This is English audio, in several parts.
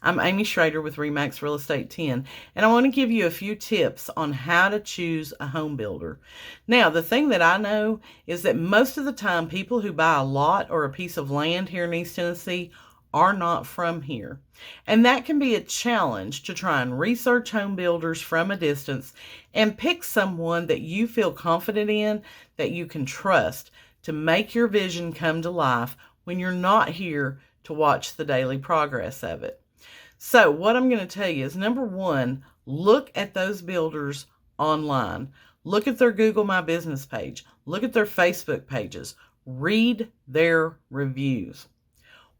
I'm Amy Schrader with RE/MAX Real Estate 10, and I want to give you a few tips on how to choose a home builder. Now, the thing that I know is that most of the time, people who buy a lot or a piece of land here in East Tennessee are not from here. And that can be a challenge to try and research home builders from a distance and pick someone that you feel confident in, that you can trust to make your vision come to life when you're not here to watch the daily progress of it. So what I'm going to tell you is, number one, look at those builders online. Look at their Google My Business page. Look at their Facebook pages. Read their reviews.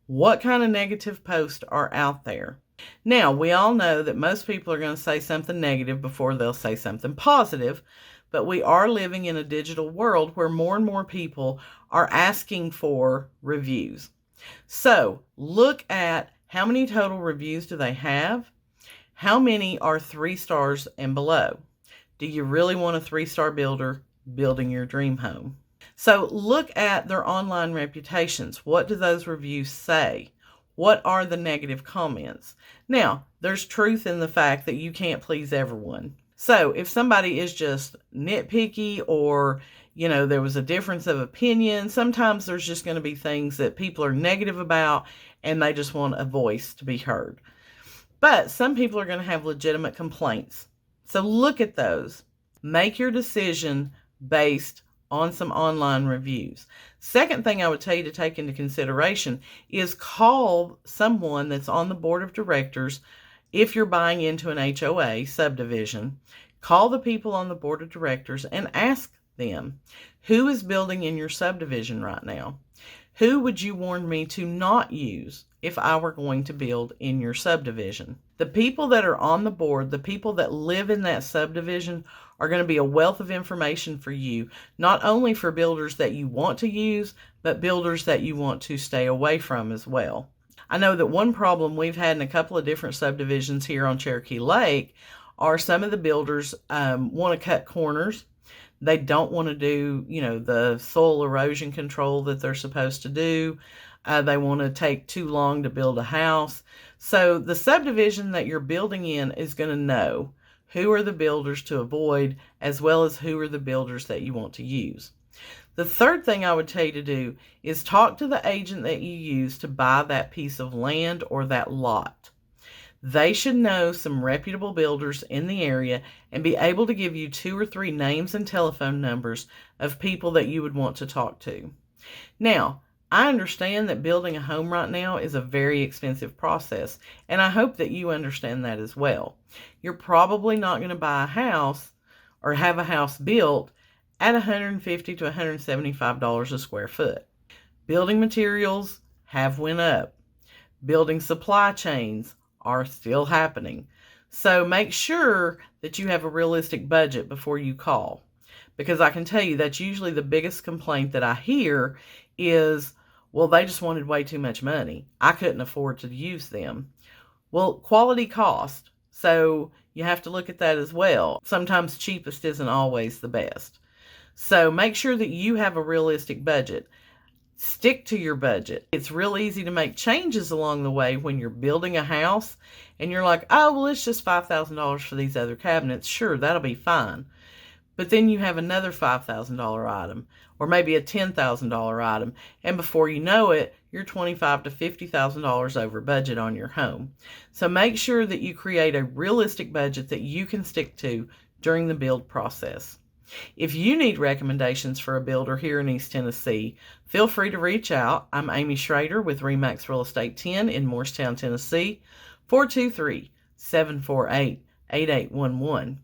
What kind of negative posts are out there? Now, we all know that most people are going to say something negative before they'll say something positive, but we are living in a digital world where more and more people are asking for reviews. So look at how many total reviews do they have? How many are 3 stars and below? Do you really want a 3-star builder building your dream home? So look at their online reputations. What do those reviews say? What are the negative comments? Now, there's truth in the fact that you can't please everyone. So if somebody is just nitpicky, or there was a difference of opinion, sometimes there's just going to be things that people are negative about and they just want a voice to be heard. But some people are going to have legitimate complaints. So look at those. Make your decision based on some online reviews. Second thing I would tell you to take into consideration is call someone that's on the board of directors. If you're buying into an HOA subdivision, call the people on the board of directors and ask them, who is building in your subdivision right now? Who would you warn me to not use if I were going to build in your subdivision? The people that are on the board, the people that live in that subdivision, are going to be a wealth of information for you, not only for builders that you want to use, but builders that you want to stay away from as well. I know that one problem we've had in a couple of different subdivisions here on Cherokee Lake are some of the builders want to cut corners. They don't want to do, the soil erosion control that they're supposed to do. They want to take too long to build a house. So the subdivision that you're building in is going to know who are the builders to avoid, as well as who are the builders that you want to use. The third thing I would tell you to do is talk to the agent that you use to buy that piece of land or that lot. They should know some reputable builders in the area and be able to give you 2 or 3 names and telephone numbers of people that you would want to talk to. Now, I understand that building a home right now is a very expensive process, and I hope that you understand that as well. You're probably not going to buy a house or have a house built at $150 to $175 a square foot. Building materials have went up. Building supply chains are still happening. So make sure that you have a realistic budget before you call, because I can tell you that's usually the biggest complaint that I hear is, well, they just wanted way too much money. I couldn't afford to use them. Well, quality cost. So you have to look at that as well. Sometimes cheapest isn't always the best. So make sure that you have a realistic budget. Stick to your budget. It's real easy to make changes along the way when you're building a house and you're like, oh, well, it's just $5,000 for these other cabinets. Sure, that'll be fine. But then you have another $5,000 item, or maybe a $10,000 item, and before you know it, you're $25,000 to $50,000 over budget on your home. So make sure that you create a realistic budget that you can stick to during the build process. If you need recommendations for a builder here in East Tennessee, feel free to reach out. I'm Amy Schrader with RE/MAX Real Estate 10 in Morristown, Tennessee, 423-748-8811.